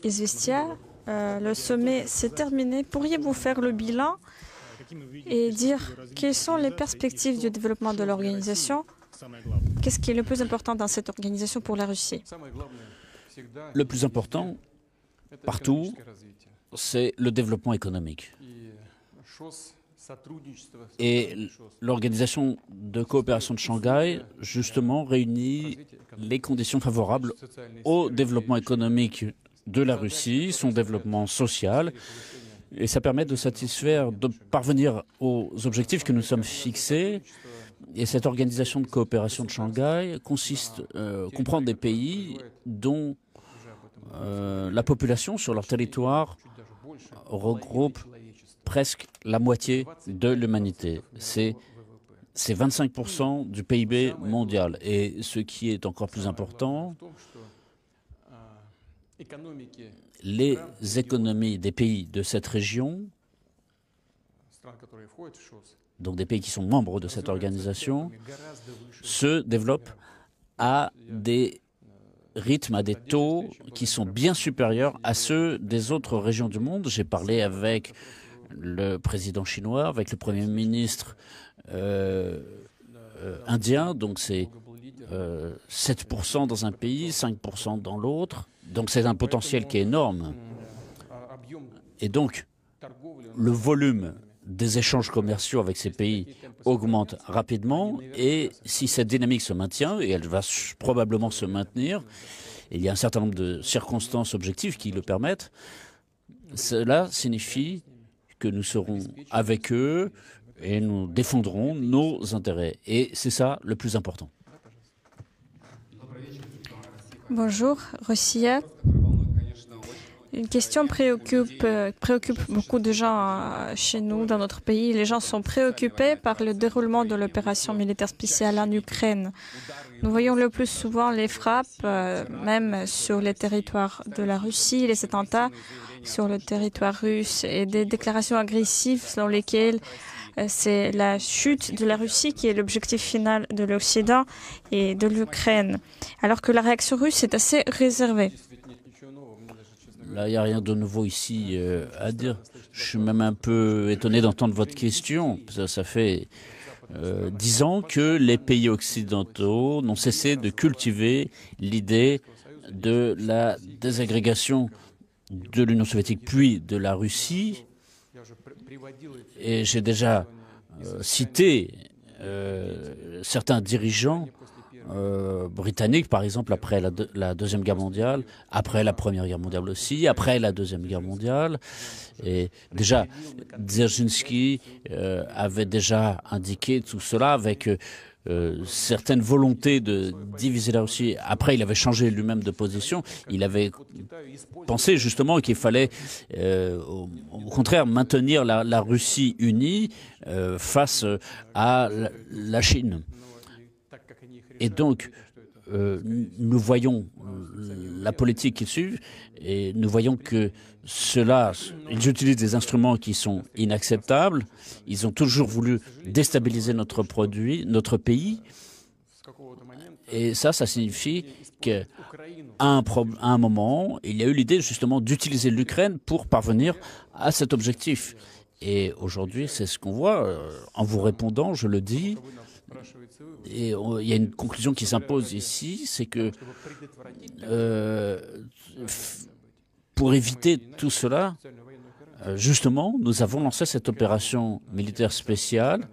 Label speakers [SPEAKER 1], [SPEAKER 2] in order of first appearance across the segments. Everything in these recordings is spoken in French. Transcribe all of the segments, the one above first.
[SPEAKER 1] Izvestia, le sommet s'est terminé. Pourriez-vous faire le bilan et dire quelles sont les perspectives du développement de l'organisation? Qu'est-ce qui est le plus important dans cette organisation pour la Russie?
[SPEAKER 2] Le plus important, partout, c'est le développement économique. Et l'organisation de coopération de Shanghai, justement, réunit les conditions favorables au développement économique de la Russie, son développement social, et ça permet de satisfaire, de parvenir aux objectifs que nous sommes fixés. Et cette organisation de coopération de Shanghai comprend des pays dont la population sur leur territoire regroupe presque la moitié de l'humanité. C'est 25% du PIB mondial. Et ce qui est encore plus important, les économies des pays de cette région, donc des pays qui sont membres de cette organisation, se développent à des rythmes, à des taux qui sont bien supérieurs à ceux des autres régions du monde. J'ai parlé avec le président chinois, avec le Premier ministre indien, donc c'est 7% dans un pays, 5% dans l'autre. Donc c'est un potentiel qui est énorme. Et donc, le volume des échanges commerciaux avec ces pays augmente rapidement. Et si cette dynamique se maintient, et elle va probablement se maintenir, il y a un certain nombre de circonstances objectives qui le permettent, cela signifie que nous serons avec eux et nous défendrons nos intérêts. Et c'est ça le plus important.
[SPEAKER 1] Bonjour, Russia. Une question préoccupe beaucoup de gens chez nous, dans notre pays. Les gens sont préoccupés par le déroulement de l'opération militaire spéciale en Ukraine. Nous voyons le plus souvent les frappes, même sur les territoires de la Russie, les attentats sur le territoire russe et des déclarations agressives selon lesquelles c'est la chute de la Russie qui est l'objectif final de l'Occident et de l'Ukraine, alors que la réaction russe est assez réservée.
[SPEAKER 2] Là, il n'y a rien de nouveau ici à dire. Je suis même un peu étonné d'entendre votre question. Ça fait 10 ans que les pays occidentaux n'ont cessé de cultiver l'idée de la désagrégation de l'Union soviétique puis de la Russie. Et j'ai déjà cité certains dirigeants britanniques, par exemple, après la Deuxième Guerre mondiale, après la Première Guerre mondiale aussi, après la Deuxième Guerre mondiale. Et déjà, Dzerzhinsky avait déjà indiqué tout cela avec certaines volontés de diviser la Russie. Après, il avait changé lui-même de position. Il avait pensé justement qu'il fallait, au contraire, maintenir la Russie unie face à la Chine. Et donc, nous voyons la politique qu'ils suivent et nous voyons que ils utilisent des instruments qui sont inacceptables. Ils ont toujours voulu déstabiliser notre pays. Et ça signifie qu'à un moment, il y a eu l'idée justement d'utiliser l'Ukraine pour parvenir à cet objectif. Et aujourd'hui, c'est ce qu'on voit. En vous répondant, je le dis. Et il y a une conclusion qui s'impose ici, c'est que pour éviter tout cela, justement, nous avons lancé cette opération militaire spéciale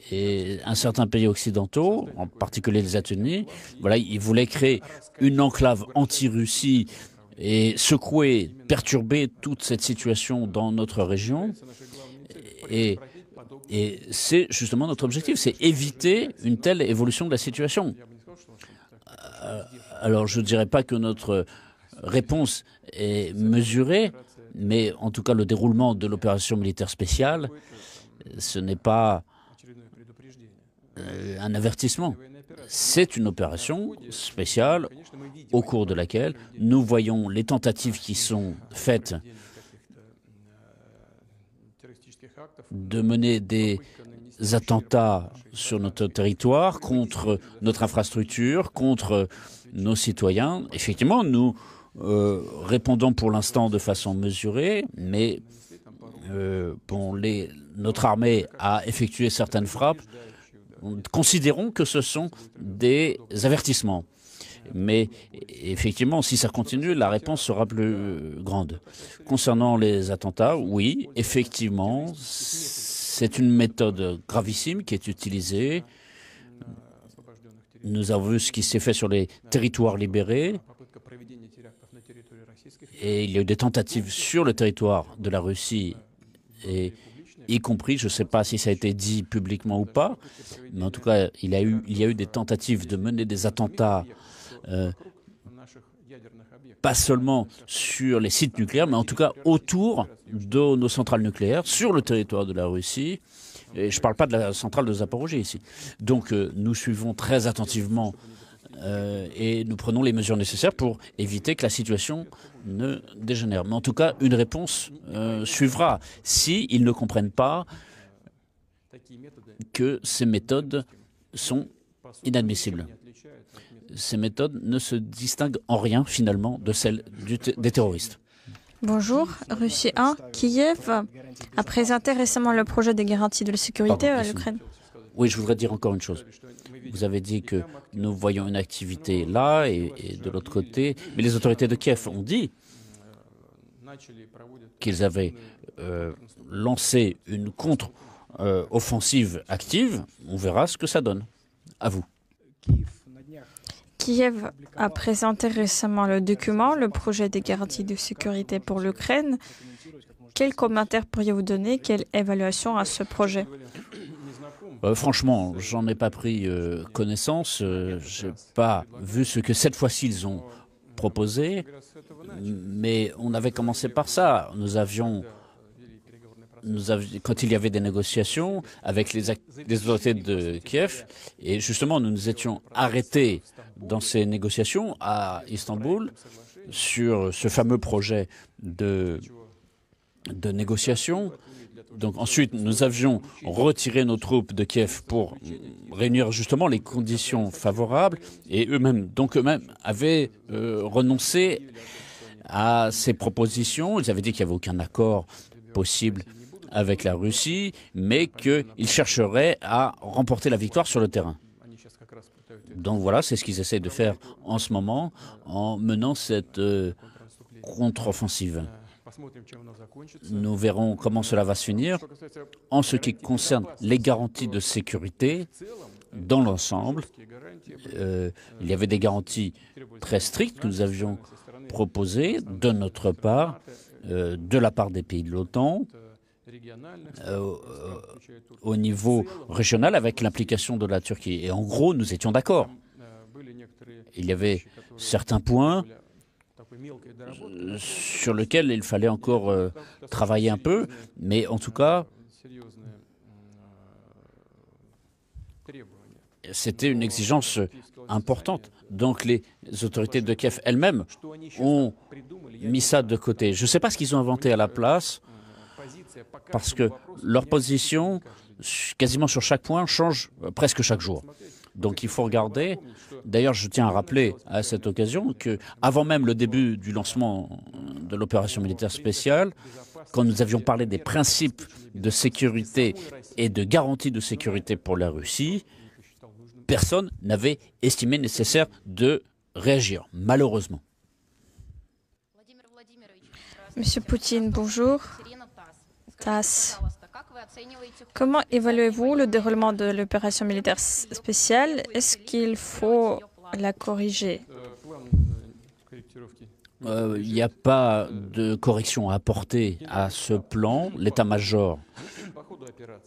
[SPEAKER 2] et un certain pays occidentaux, en particulier les États-Unis, voilà, ils voulaient créer une enclave anti-Russie et secouer, perturber toute cette situation dans notre région. Et c'est justement notre objectif, c'est éviter une telle évolution de la situation. Alors, je ne dirais pas que notre réponse est mesurée, mais en tout cas, le déroulement de l'opération militaire spéciale, ce n'est pas un avertissement. C'est une opération spéciale au cours de laquelle nous voyons les tentatives qui sont faites de mener des attentats sur notre territoire, contre notre infrastructure, contre nos citoyens. Effectivement, nous répondons pour l'instant de façon mesurée, mais bon, notre armée a effectué certaines frappes. Considérons que ce sont des avertissements. Mais effectivement, si ça continue, la réponse sera plus grande. Concernant les attentats, oui, effectivement, c'est une méthode gravissime qui est utilisée. Nous avons vu ce qui s'est fait sur les territoires libérés. Et il y a eu des tentatives sur le territoire de la Russie, et y compris, je ne sais pas si ça a été dit publiquement ou pas, mais en tout cas, il y a eu des tentatives de mener des attentats, pas seulement sur les sites nucléaires, mais en tout cas autour de nos centrales nucléaires, sur le territoire de la Russie. Et je ne parle pas de la centrale de Zaporozhye ici. Donc nous suivons très attentivement et nous prenons les mesures nécessaires pour éviter que la situation ne dégénère. Mais en tout cas, une réponse suivra s'ils ne comprennent pas que ces méthodes sont inadmissibles. Ces méthodes ne se distinguent en rien, finalement, de celles des terroristes.
[SPEAKER 1] Bonjour, Russie 1. Kiev a présenté récemment le projet des garanties de la sécurité à l'Ukraine.
[SPEAKER 2] Oui, je voudrais dire encore une chose. Vous avez dit que nous voyons une activité là et de l'autre côté, mais les autorités de Kiev ont dit qu'ils avaient lancé une contre-offensive active. On verra ce que ça donne. À vous.
[SPEAKER 1] Kiev a présenté récemment le document, le projet des garanties de sécurité pour l'Ukraine. Quel commentaire pourriez-vous donner? Quelle évaluation à ce projet?
[SPEAKER 2] Franchement, j'en ai pas pris connaissance. Je n'ai pas vu ce que cette fois-ci ils ont proposé, mais on avait commencé par ça. Quand il y avait des négociations avec les autorités de Kiev, et justement nous nous étions arrêtés dans ces négociations à Istanbul sur ce fameux projet de négociation. Donc ensuite, nous avions retiré nos troupes de Kiev pour réunir justement les conditions favorables, et eux-mêmes avaient renoncé à ces propositions. Ils avaient dit qu'il n'y avait aucun accord possible avec la Russie, mais qu'ils chercheraient à remporter la victoire sur le terrain. Donc voilà, c'est ce qu'ils essaient de faire en ce moment en menant cette contre-offensive. Nous verrons comment cela va se finir. En ce qui concerne les garanties de sécurité, dans l'ensemble, il y avait des garanties très strictes que nous avions proposées de notre part, de la part des pays de l'OTAN, au niveau régional avec l'implication de la Turquie. Et en gros, nous étions d'accord. Il y avait certains points sur lesquels il fallait encore travailler un peu, mais en tout cas, c'était une exigence importante. Donc les autorités de Kiev elles-mêmes ont mis ça de côté. Je ne sais pas ce qu'ils ont inventé à la place, parce que leur position, quasiment sur chaque point, change presque chaque jour. Donc il faut regarder. D'ailleurs, je tiens à rappeler à cette occasion qu'avant même le début du lancement de l'opération militaire spéciale, quand nous avions parlé des principes de sécurité et de garantie de sécurité pour la Russie, personne n'avait estimé nécessaire de réagir, malheureusement.
[SPEAKER 1] Monsieur Poutine, bonjour. TASS. Comment évaluez-vous le déroulement de l'opération militaire spéciale? Est-ce qu'il faut la corriger?
[SPEAKER 2] Il n'y a pas de correction à apporter à ce plan. L'état-major,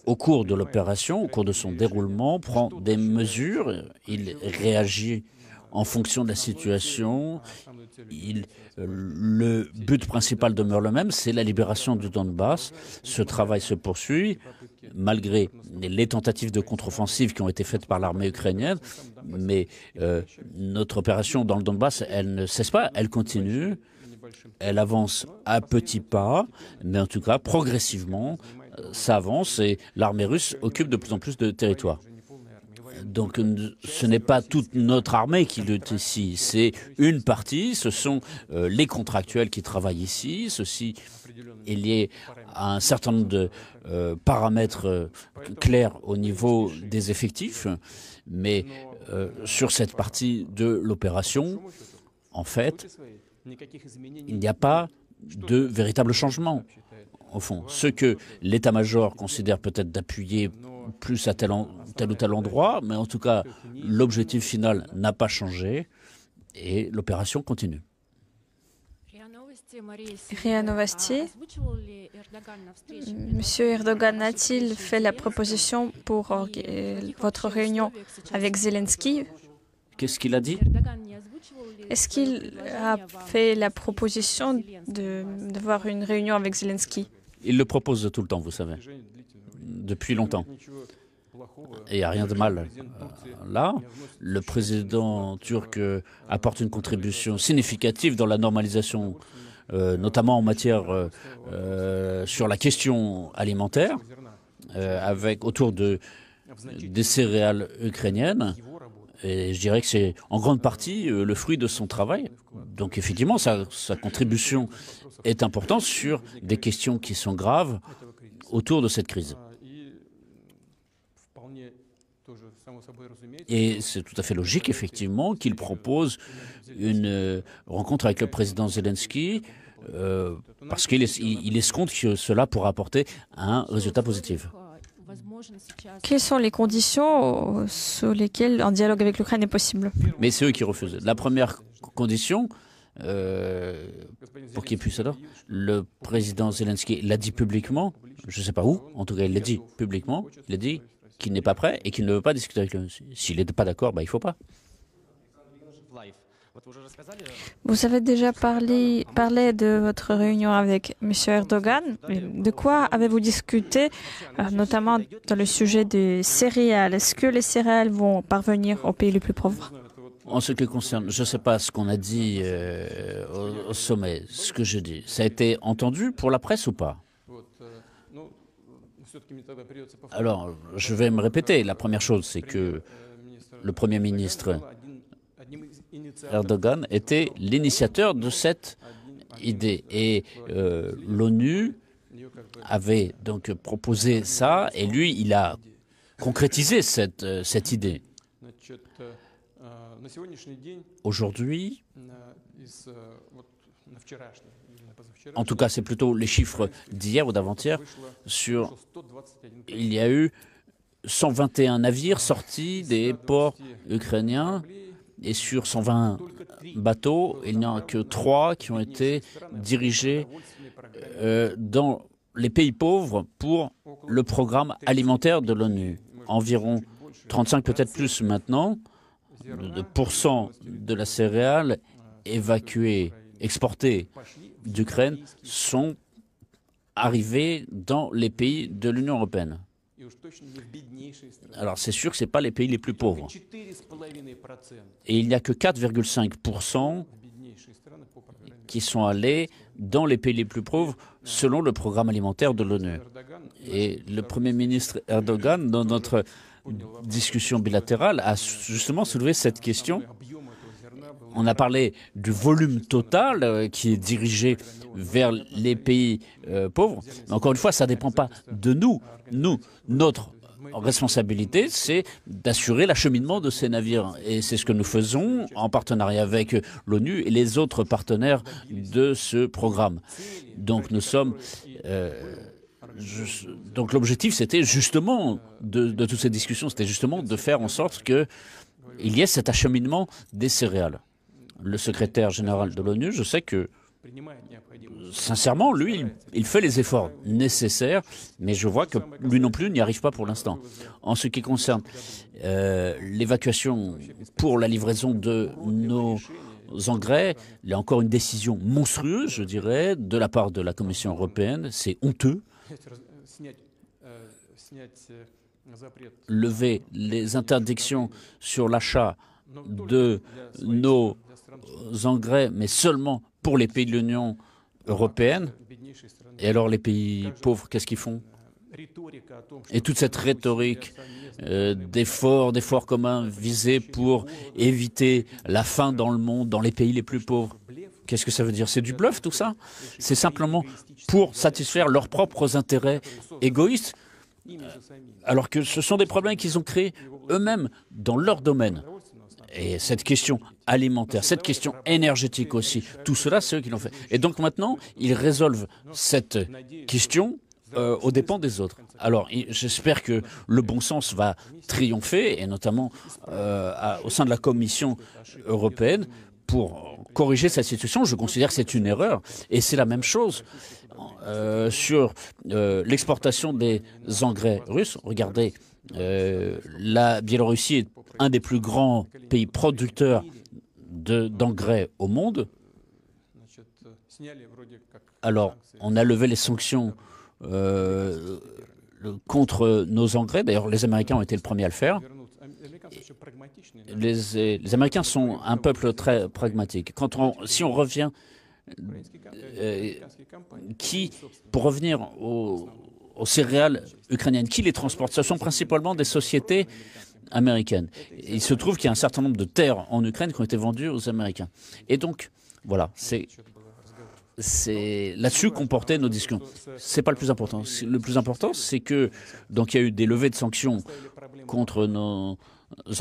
[SPEAKER 2] au cours de l'opération, au cours de son déroulement, prend des mesures. Il réagit en fonction de la situation. Le but principal demeure le même, c'est la libération du Donbass. Ce travail se poursuit, malgré les tentatives de contre-offensive qui ont été faites par l'armée ukrainienne. Mais notre opération dans le Donbass, elle ne cesse pas, elle continue. Elle avance à petits pas, mais en tout cas, progressivement, ça avance et l'armée russe occupe de plus en plus de territoires. Donc ce n'est pas toute notre armée qui lutte ici, c'est une partie, ce sont les contractuels qui travaillent ici, ceci est lié à un certain nombre de paramètres clairs au niveau des effectifs, mais sur cette partie de l'opération, en fait, il n'y a pas de véritable changement. Au fond, ce que l'état-major considère peut-être d'appuyer plus à tel ou tel endroit, mais en tout cas, l'objectif final n'a pas changé et l'opération continue.
[SPEAKER 1] RIA Novosti. Monsieur Erdogan a-t-il fait la proposition pour votre réunion avec Zelensky?
[SPEAKER 2] Qu'est-ce qu'il a dit?
[SPEAKER 1] Est-ce qu'il a fait la proposition d'avoir une réunion avec Zelensky?
[SPEAKER 2] Il le propose tout le temps, vous savez, depuis longtemps. Et il n'y a rien de mal là. Le président turc apporte une contribution significative dans la normalisation, notamment en matière sur la question alimentaire, autour des céréales ukrainiennes. Et je dirais que c'est en grande partie le fruit de son travail. Donc effectivement, sa contribution est importante sur des questions qui sont graves autour de cette crise. Et c'est tout à fait logique, effectivement, qu'il propose une rencontre avec le président Zelensky parce qu'il escompte que cela pourra apporter un résultat positif.
[SPEAKER 1] Quelles sont les conditions sous lesquelles un dialogue avec l'Ukraine est possible?
[SPEAKER 2] Mais c'est eux qui refusent. La première condition, pour qu'il puisse alors, le président Zelensky l'a dit publiquement, je ne sais pas où, en tout cas il l'a dit publiquement, il a dit qu'il n'est pas prêt et qu'il ne veut pas discuter avec eux. S'il n'est pas d'accord, il ne faut pas.
[SPEAKER 1] Vous avez déjà parlé de votre réunion avec M. Erdogan. De quoi avez-vous discuté, notamment dans le sujet des céréales? Est-ce que les céréales vont parvenir aux pays les plus pauvres?
[SPEAKER 2] En ce qui concerne, je ne sais pas ce qu'on a dit au sommet, ce que je dis. Ça a été entendu pour la presse ou pas? Alors, je vais me répéter. La première chose, c'est que le Premier ministre Erdogan était l'initiateur de cette idée. Et l'ONU avait donc proposé ça, et lui, il a concrétisé cette idée. Aujourd'hui, en tout cas, c'est plutôt les chiffres d'hier ou d'avant-hier, il y a eu 121 navires sortis des ports ukrainiens, et sur 120 bateaux, il n'y en a que 3 qui ont été dirigés dans les pays pauvres pour le programme alimentaire de l'ONU. Environ 35, peut-être plus maintenant, de pourcents de la céréale évacuée, exportée d'Ukraine sont arrivés dans les pays de l'Union européenne. Alors c'est sûr que ce n'est pas les pays les plus pauvres. Et il n'y a que 4,5% qui sont allés dans les pays les plus pauvres selon le programme alimentaire de l'ONU. Et le Premier ministre Erdogan, dans notre discussion bilatérale, a justement soulevé cette question. On a parlé du volume total qui est dirigé vers les pays pauvres. Mais encore une fois, ça ne dépend pas de nous. Notre responsabilité, c'est d'assurer l'acheminement de ces navires. Et c'est ce que nous faisons en partenariat avec l'ONU et les autres partenaires de ce programme. Donc nous sommes... donc l'objectif, c'était justement, de toutes ces discussions, c'était justement de faire en sorte qu'il y ait cet acheminement des céréales. Le secrétaire général de l'ONU, je sais que, sincèrement, lui, il fait les efforts nécessaires, mais je vois que lui non plus n'y arrive pas pour l'instant. En ce qui concerne l'évacuation pour la livraison de nos engrais, il y a encore une décision monstrueuse, je dirais, de la part de la Commission européenne. C'est honteux. Lever les interdictions sur l'achat de nos engrais, mais seulement pour les pays de l'Union européenne. Et alors les pays pauvres, qu'est-ce qu'ils font? Et toute cette rhétorique d'efforts communs visés pour éviter la faim dans le monde, dans les pays les plus pauvres. Qu'est-ce que ça veut dire? C'est du bluff tout ça? C'est simplement pour satisfaire leurs propres intérêts égoïstes, alors que ce sont des problèmes qu'ils ont créés eux-mêmes dans leur domaine. Et cette question alimentaire, cette question énergétique aussi, tout cela, c'est eux qui l'ont fait. Et donc maintenant, ils résolvent cette question aux dépens des autres. Alors, j'espère que le bon sens va triompher, et notamment au sein de la Commission européenne, pour corriger cette situation. Je considère que c'est une erreur, et c'est la même chose sur l'exportation des engrais russes. Regardez, la Biélorussie est un des plus grands pays producteurs d'engrais au monde. Alors, on a levé les sanctions contre nos engrais. D'ailleurs, les Américains ont été le premier à le faire. Les Américains sont un peuple très pragmatique. Si on revient, pour revenir aux céréales ukrainiennes, qui les transporte? Ce sont principalement des sociétés américaines. Il se trouve qu'il y a un certain nombre de terres en Ukraine qui ont été vendues aux Américains. Et donc, voilà, c'est là-dessus qu'on portait nos discussions. C'est pas le plus important. Le plus important, c'est que donc il y a eu des levées de sanctions contre nos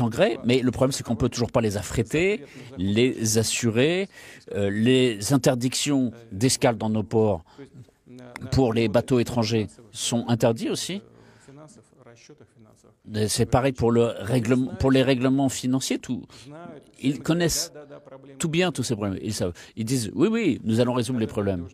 [SPEAKER 2] engrais, mais le problème, c'est qu'on ne peut toujours pas les affréter, les assurer, les interdictions d'escale dans nos ports pour les bateaux étrangers sont interdits aussi. C'est pareil pour les règlements financiers. Ils connaissent tout bien tous ces problèmes. Ils savent. Ils disent oui, nous allons résoudre les problèmes.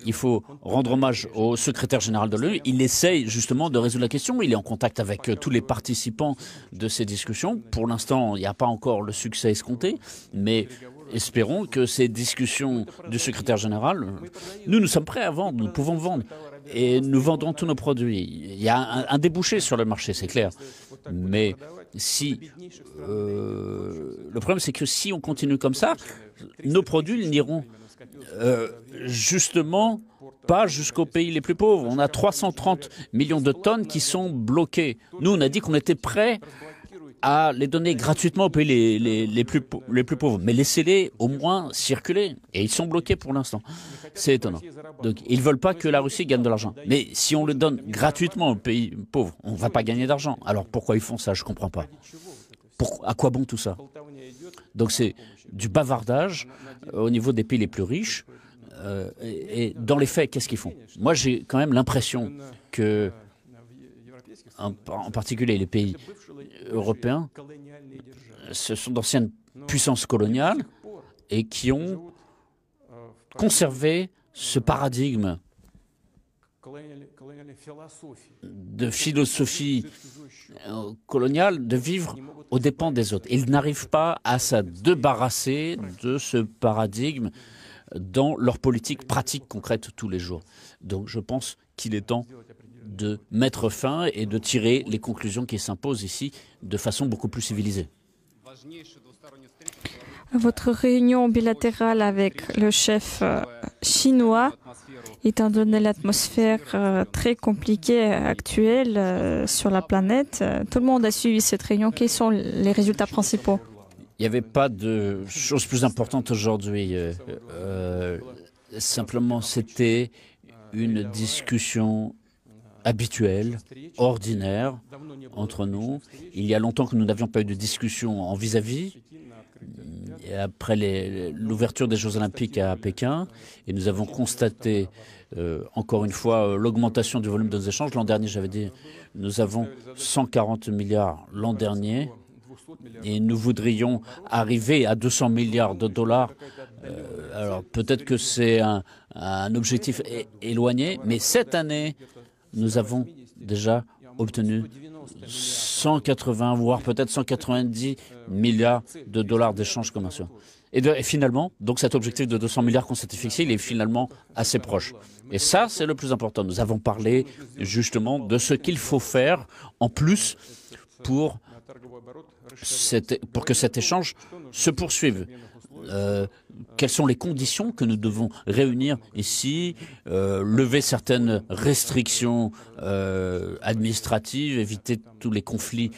[SPEAKER 2] Il faut rendre hommage au secrétaire général de l'ONU. Il essaye justement de résoudre la question. Il est en contact avec tous les participants de ces discussions. Pour l'instant, il n'y a pas encore le succès escompté, mais espérons que ces discussions du secrétaire général, nous sommes prêts à vendre, nous pouvons vendre. Et nous vendons tous nos produits. Il y a un débouché sur le marché, c'est clair. Mais le problème, c'est que si on continue comme ça, nos produits n'iront justement pas jusqu'aux pays les plus pauvres. On a 330 millions de tonnes qui sont bloquées. Nous, on a dit qu'on était prêts à les donner gratuitement aux pays les plus pauvres. Mais laissez-les au moins circuler. Et ils sont bloqués pour l'instant. C'est étonnant. Donc, ils ne veulent pas que la Russie gagne de l'argent. Mais si on le donne gratuitement aux pays pauvres, on ne va pas gagner d'argent. Alors pourquoi ils font ça? Je ne comprends pas. À quoi bon tout ça? Donc c'est du bavardage au niveau des pays les plus riches. Et dans les faits, qu'est-ce qu'ils font? Moi, j'ai quand même l'impression que, en particulier les pays européens, ce sont d'anciennes puissances coloniales et qui ont conservé ce paradigme de philosophie coloniale de vivre aux dépens des autres. Ils n'arrivent pas à se débarrasser de ce paradigme dans leur politique pratique concrète tous les jours. Donc je pense qu'il est temps de mettre fin et de tirer les conclusions qui s'imposent ici de façon beaucoup plus civilisée.
[SPEAKER 1] Votre réunion bilatérale avec le chef chinois, étant donné l'atmosphère très compliquée actuelle sur la planète, tout le monde a suivi cette réunion. Quels sont les résultats principaux?
[SPEAKER 2] Il n'y avait pas de chose plus importante aujourd'hui. Simplement, c'était une discussion habituelle, ordinaire, entre nous. Il y a longtemps que nous n'avions pas eu de discussion en vis-à-vis. Après l'ouverture des Jeux Olympiques à Pékin, et nous avons constaté encore une fois l'augmentation du volume de nos échanges. L'an dernier, j'avais dit, nous avons 140 milliards l'an dernier, et nous voudrions arriver à 200 milliards de dollars. Alors peut-être que c'est un objectif éloigné, mais cette année, nous avons déjà obtenu 180, voire peut-être 190 milliards de dollars d'échanges commerciaux. Et finalement, donc cet objectif de 200 milliards qu'on s'était fixé, il est finalement assez proche. Et ça, c'est le plus important. Nous avons parlé justement de ce qu'il faut faire en plus pour que cet échange se poursuive. quelles sont les conditions que nous devons réunir ici, lever certaines restrictions administratives, éviter tous les conflits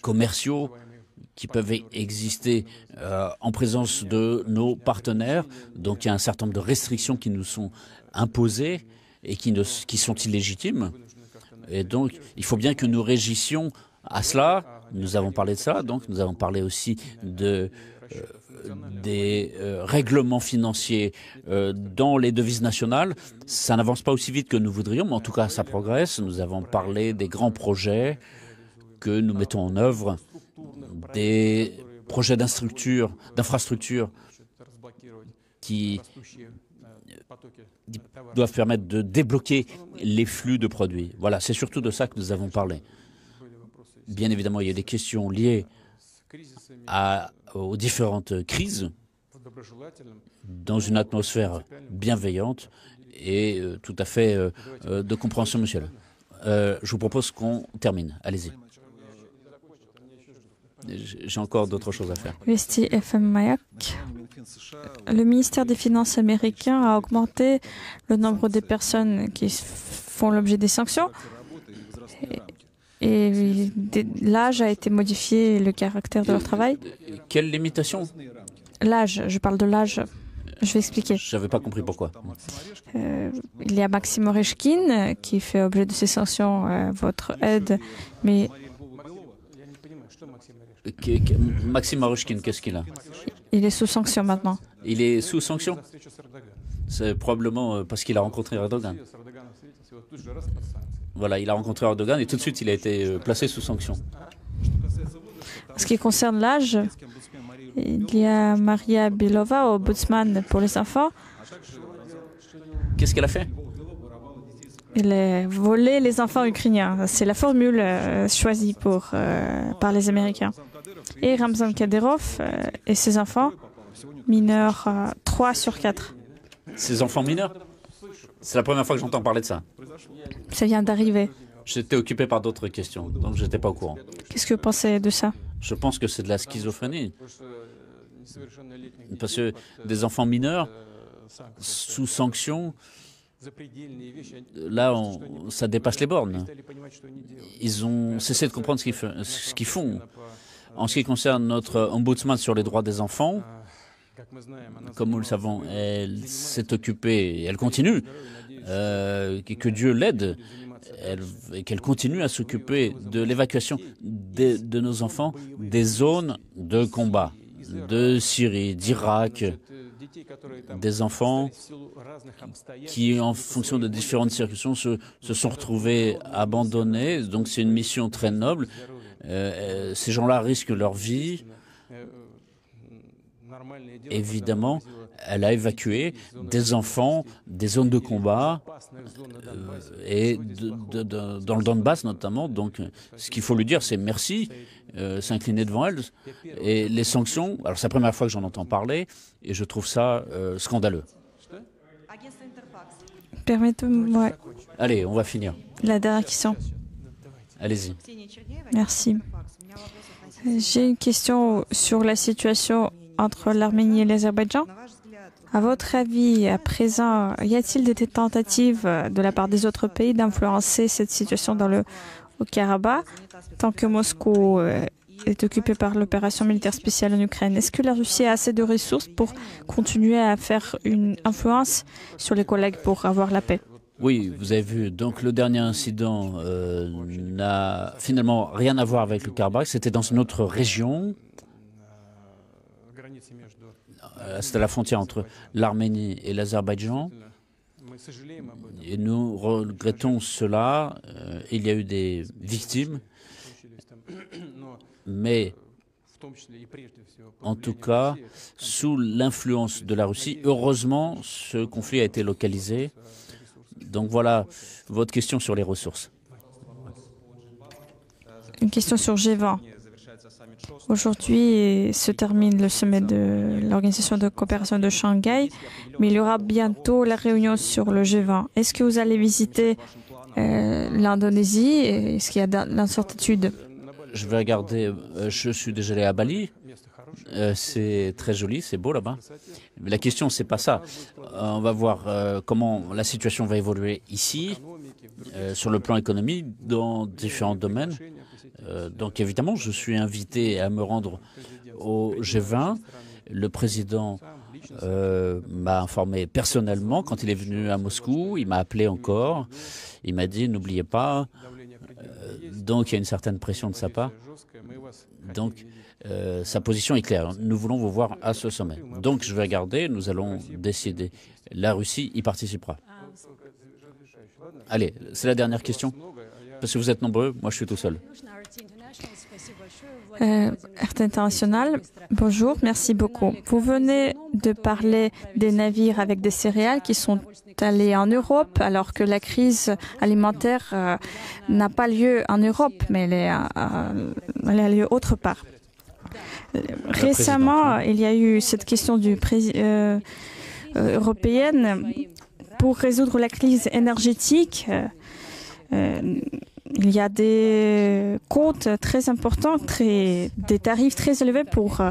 [SPEAKER 2] commerciaux qui peuvent exister en présence de nos partenaires. Donc il y a un certain nombre de restrictions qui nous sont imposées et qui sont illégitimes. Et donc il faut bien que nous régissions à cela. Nous avons parlé de ça, donc nous avons parlé aussi des règlements financiers dans les devises nationales. Ça n'avance pas aussi vite que nous voudrions, mais en tout cas ça progresse. Nous avons parlé des grands projets que nous mettons en œuvre, des projets d'infrastructure qui doivent permettre de débloquer les flux de produits. Voilà, c'est surtout de ça que nous avons parlé. Bien évidemment, il y a des questions liées aux différentes crises dans une atmosphère bienveillante et tout à fait de compréhension mutuelle. Je vous propose qu'on termine. Allez-y. J'ai encore d'autres choses à faire.
[SPEAKER 1] Vesti FM Mayak. Le ministère des Finances américain a augmenté le nombre de personnes qui font l'objet des sanctions. Et l'âge a été modifié, le caractère de leur travail.
[SPEAKER 2] Quelle limitation?
[SPEAKER 1] L'âge, je parle de l'âge. Je vais expliquer.
[SPEAKER 2] Je n'avais pas compris pourquoi.
[SPEAKER 1] Il y a Maxime Oreshkin qui fait objet de ces sanctions, votre aide, mais...
[SPEAKER 2] Maxime Oreshkin, qu'est-ce qu'il a?
[SPEAKER 1] Il est sous sanction maintenant.
[SPEAKER 2] Il est sous sanction? C'est probablement parce qu'il a rencontré Erdogan. Voilà, il a rencontré Erdogan et tout de suite il a été placé sous sanction.
[SPEAKER 1] En ce qui concerne l'âge, il y a Maria Belova, ombudsman pour les enfants.
[SPEAKER 2] Qu'est-ce qu'elle a fait?
[SPEAKER 1] Elle a volé les enfants ukrainiens. C'est la formule choisie par les Américains. Et Ramzan Kadyrov et ses enfants mineurs 3 sur 4.
[SPEAKER 2] Ses enfants mineurs? C'est la première fois que j'entends parler de ça.
[SPEAKER 1] Ça vient d'arriver.
[SPEAKER 2] J'étais occupé par d'autres questions, donc je n'étais pas au courant.
[SPEAKER 1] Qu'est-ce que vous pensez de ça?
[SPEAKER 2] Je pense que c'est de la schizophrénie. Parce que des enfants mineurs sous sanction, là, ça dépasse les bornes. Ils ont cessé de comprendre ce qu'ils font. En ce qui concerne notre ombudsman sur les droits des enfants, comme nous le savons, elle s'est occupée, et elle continue, que Dieu l'aide, et qu'elle continue à s'occuper de l'évacuation de nos enfants des zones de combat, de Syrie, d'Irak, des enfants qui, en fonction de différentes circonstances, se sont retrouvés abandonnés. Donc c'est une mission très noble. Ces gens-là risquent leur vie. Évidemment, elle a évacué des enfants des zones de combat et dans le Donbass notamment. Donc, ce qu'il faut lui dire, c'est merci, s'incliner devant elle. Et les sanctions, alors c'est la première fois que j'en entends parler et je trouve ça scandaleux.
[SPEAKER 1] Permettez-moi.
[SPEAKER 2] Allez, on va finir.
[SPEAKER 1] La dernière question.
[SPEAKER 2] Allez-y.
[SPEAKER 1] Merci. J'ai une question sur la situation entre l'Arménie et l'Azerbaïdjan. À votre avis, à présent, y a-t-il des tentatives de la part des autres pays d'influencer cette situation dans le Haut-Karabakh, tant que Moscou est occupé par l'opération militaire spéciale en Ukraine? Est-ce que la Russie a assez de ressources pour continuer à faire une influence sur les collègues pour avoir la paix?
[SPEAKER 2] Oui, vous avez vu, donc le dernier incident n'a finalement rien à voir avec le Karabakh, c'était dans une autre région. C'était la frontière entre l'Arménie et l'Azerbaïdjan. Et nous regrettons cela. Il y a eu des victimes. Mais, en tout cas, sous l'influence de la Russie, heureusement, ce conflit a été localisé. Donc voilà votre question sur les ressources.
[SPEAKER 1] Une question sur G20. Aujourd'hui se termine le sommet de l'Organisation de coopération de Shanghai, mais il y aura bientôt la réunion sur le G20. Est-ce que vous allez visiter l'Indonésie? Est-ce qu'il y a de l'incertitude?
[SPEAKER 2] Je vais regarder, je suis déjà allé à Bali. C'est très joli, c'est beau là-bas. Mais la question, c'est pas ça. On va voir comment la situation va évoluer ici, sur le plan économique, dans différents domaines. Donc évidemment, je suis invité à me rendre au G20. Le président m'a informé personnellement quand il est venu à Moscou. Il m'a appelé encore. Il m'a dit, n'oubliez pas. Donc il y a une certaine pression de sa part. Donc sa position est claire. Nous voulons vous voir à ce sommet. Donc je vais regarder, nous allons décider. La Russie y participera. Allez, c'est la dernière question. Parce que vous êtes nombreux, moi je suis tout seul.
[SPEAKER 1] RT International, bonjour, merci beaucoup. Vous venez de parler des navires avec des céréales qui sont allés en Europe, alors que la crise alimentaire n'a pas lieu en Europe, mais elle a lieu autre part. Récemment, il y a eu cette question européenne pour résoudre la crise énergétique. Il y a des comptes très importants, des tarifs très élevés pour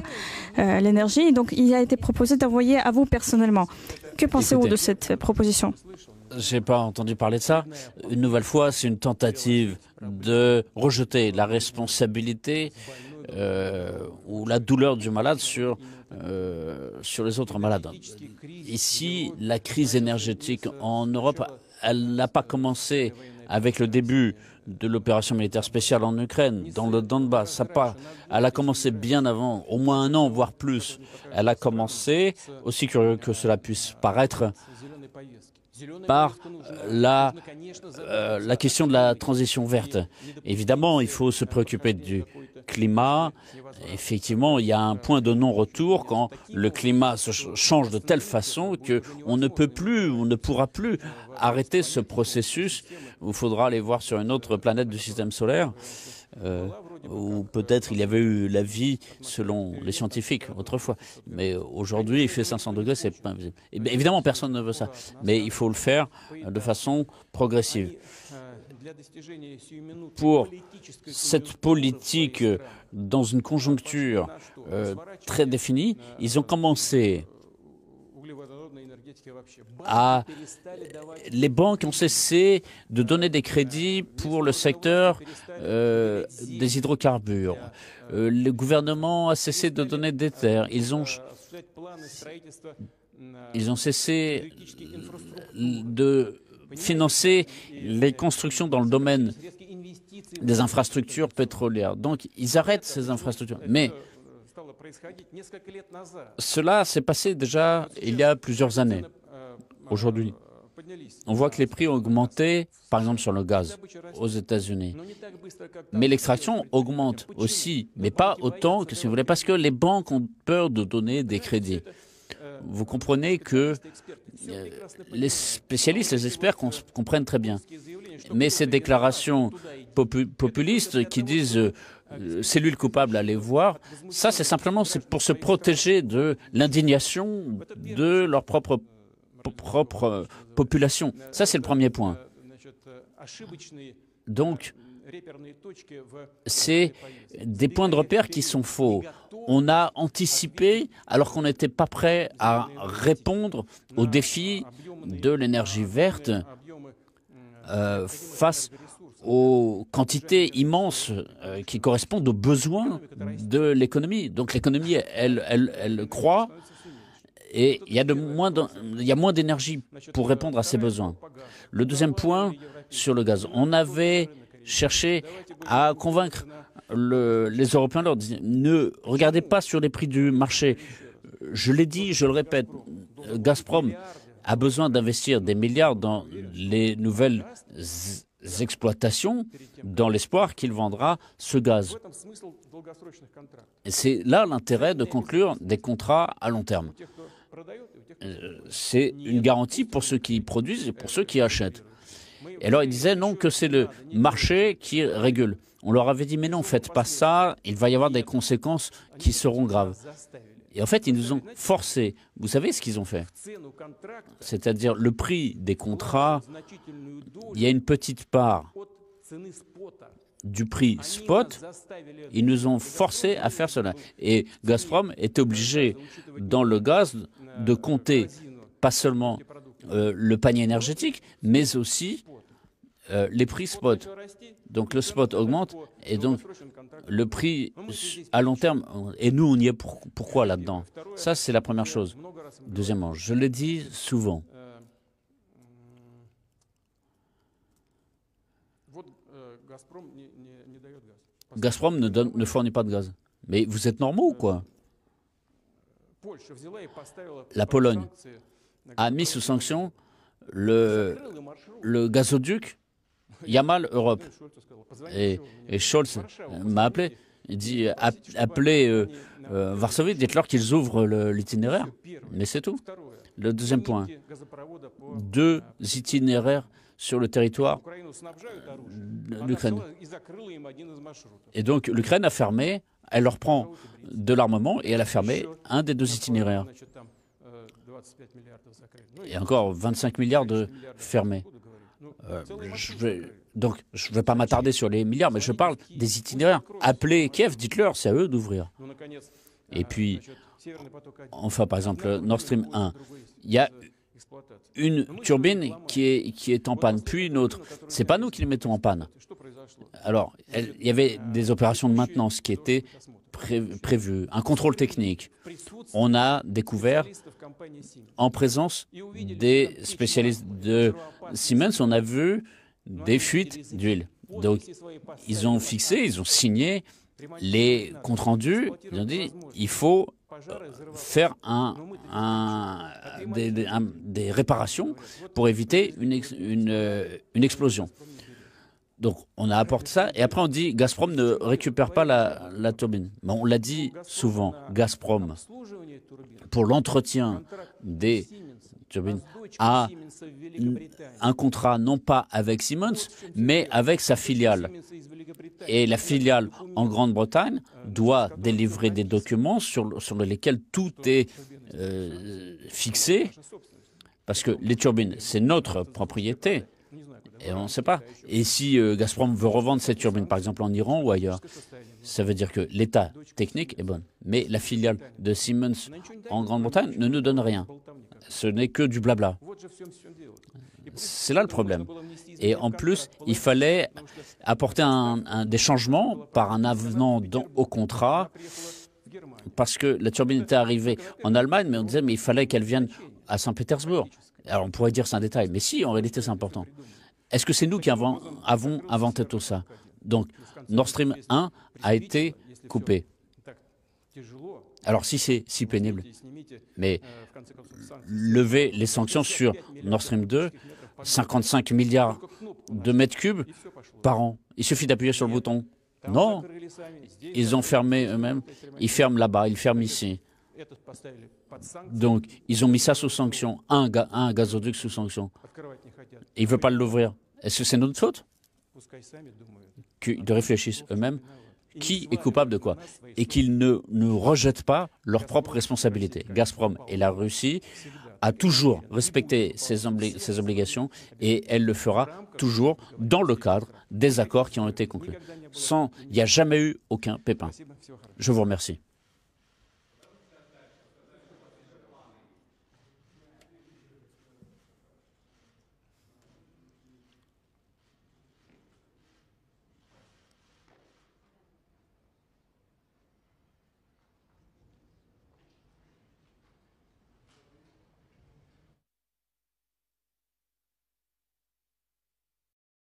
[SPEAKER 1] l'énergie. Donc, il a été proposé d'envoyer à vous personnellement. Que pensez-vous de cette proposition?
[SPEAKER 2] Je n'ai pas entendu parler de ça. Une nouvelle fois, c'est une tentative de rejeter la responsabilité ou la douleur du malade sur les autres malades. Ici, la crise énergétique en Europe, elle n'a pas commencé avec le début de l'opération militaire spéciale en Ukraine, dans le Donbass. Elle a commencé bien avant, au moins un an, voire plus. Elle a commencé, aussi curieux que cela puisse paraître, par la question de la transition verte. Évidemment, il faut se préoccuper du climat. Effectivement, il y a un point de non-retour quand le climat se change de telle façon qu'on ne peut plus, on ne pourra plus arrêter ce processus. Il faudra aller voir sur une autre planète du système solaire, où peut-être il y avait eu la vie selon les scientifiques autrefois. Mais aujourd'hui, il fait 500 degrés, c'est pas invisible. Évidemment, personne ne veut ça, mais il faut le faire de façon progressive. Pour cette politique dans une conjoncture très définie, ils ont commencé les banques ont cessé de donner des crédits pour le secteur des hydrocarbures. Le gouvernement a cessé de donner des terres. Ils ont cessé de financer les constructions dans le domaine des infrastructures pétrolières. Donc, ils arrêtent ces infrastructures. Mais cela s'est passé déjà il y a plusieurs années. Aujourd'hui, on voit que les prix ont augmenté, par exemple sur le gaz aux États-Unis. Mais l'extraction augmente aussi, mais pas autant que si vous voulez, parce que les banques ont peur de donner des crédits. Vous comprenez que les spécialistes, les experts comprennent très bien. Mais ces déclarations populistes qui disent c'est lui le coupable, allez voir, ça c'est simplement pour se protéger de l'indignation de leur propre population. Ça c'est le premier point. Donc, c'est des points de repère qui sont faux. On a anticipé alors qu'on n'était pas prêt à répondre aux défis de l'énergie verte face aux quantités immenses qui correspondent aux besoins de l'économie. Donc l'économie, elle croît et il y a moins d'énergie pour répondre à ces besoins. Le deuxième point, sur le gaz, on avait cherché à convaincre les Européens, leur disant, ne regardez pas sur les prix du marché. Je l'ai dit, je le répète, Gazprom a besoin d'investir des milliards dans les nouvelles exploitations dans l'espoir qu'il vendra ce gaz. Et c'est là l'intérêt de conclure des contrats à long terme. C'est une garantie pour ceux qui produisent et pour ceux qui achètent. Et alors ils disaient non, que c'est le marché qui régule. On leur avait dit mais non, faites pas ça, il va y avoir des conséquences qui seront graves. Et en fait, ils nous ont forcés. Vous savez ce qu'ils ont fait? C'est-à-dire le prix des contrats, il y a une petite part du prix spot, ils nous ont forcés à faire cela. Et Gazprom est obligé, dans le gaz, de compter pas seulement le panier énergétique, mais aussi les prix spot. Donc le spot augmente et donc le prix à long terme, et nous on y est pourquoi là-dedans? Ça c'est la première chose. Deuxièmement, je l'ai dit souvent, Gazprom ne fournit pas de gaz. Mais vous êtes normaux ou quoi? La Pologne a mis sous sanction le gazoduc Yamal Europe. Et Scholz m'a appelé. Il dit appelez Varsovie, dites-leur qu'ils ouvrent l'itinéraire. Mais c'est tout. Le deuxième point, 2 itinéraires sur le territoire de l'Ukraine. Et donc l'Ukraine a fermé, elle leur prend de l'armement et elle a fermé un des 2 itinéraires. Et encore 25 milliards de fermés. Donc je ne vais pas m'attarder sur les milliards, mais je parle des itinéraires. Appelez Kiev, dites-leur, c'est à eux d'ouvrir. Et puis, enfin par exemple, Nord Stream 1, il y a une turbine qui est en panne, puis une autre. Ce n'est pas nous qui les mettons en panne. Alors, il y avait des opérations de maintenance qui étaient prévues, un contrôle technique. On a découvert, en présence des spécialistes de Siemens, on a vu des fuites d'huile. Donc, ils ont fixé, ils ont signé les comptes rendus, ils ont dit il faut faire des réparations pour éviter une explosion. Donc, on a apporté ça, et après on dit Gazprom ne récupère pas la turbine. Mais on l'a dit souvent, Gazprom, pour l'entretien des turbines, a un contrat non pas avec Siemens, mais avec sa filiale. Et la filiale en Grande-Bretagne doit délivrer des documents sur lesquels tout est fixé, parce que les turbines, c'est notre propriété. Et on ne sait pas. Et si Gazprom veut revendre cette turbine, par exemple en Iran ou ailleurs, ça veut dire que l'état technique est bon. Mais la filiale de Siemens en Grande-Bretagne ne nous donne rien. Ce n'est que du blabla. C'est là le problème. Et en plus, il fallait apporter des changements par un avenant au contrat, parce que la turbine était arrivée en Allemagne, mais on disait mais il fallait qu'elle vienne à Saint-Pétersbourg. Alors on pourrait dire c'est un détail, mais si, en réalité c'est important. Est-ce que c'est nous qui avons inventé tout ça? Donc, Nord Stream 1 a été coupé. Alors, si c'est si pénible, mais lever les sanctions sur Nord Stream 2, 55 milliards de mètres cubes par an. Il suffit d'appuyer sur le bouton. Non, ils ont fermé eux-mêmes. Ils ferment là-bas, ils ferment ici. Donc, ils ont mis ça sous sanction, un gazoduc sous sanction. Et ils ne veulent pas l'ouvrir. Est-ce que c'est notre faute? Qu'ils réfléchissent eux-mêmes qui est coupable de quoi et qu'ils ne rejettent pas leurs propres responsabilités. Gazprom et la Russie a toujours respecté ses obligations et elle le fera toujours dans le cadre des accords qui ont été conclus. Il n'y a jamais eu aucun pépin. Je vous remercie.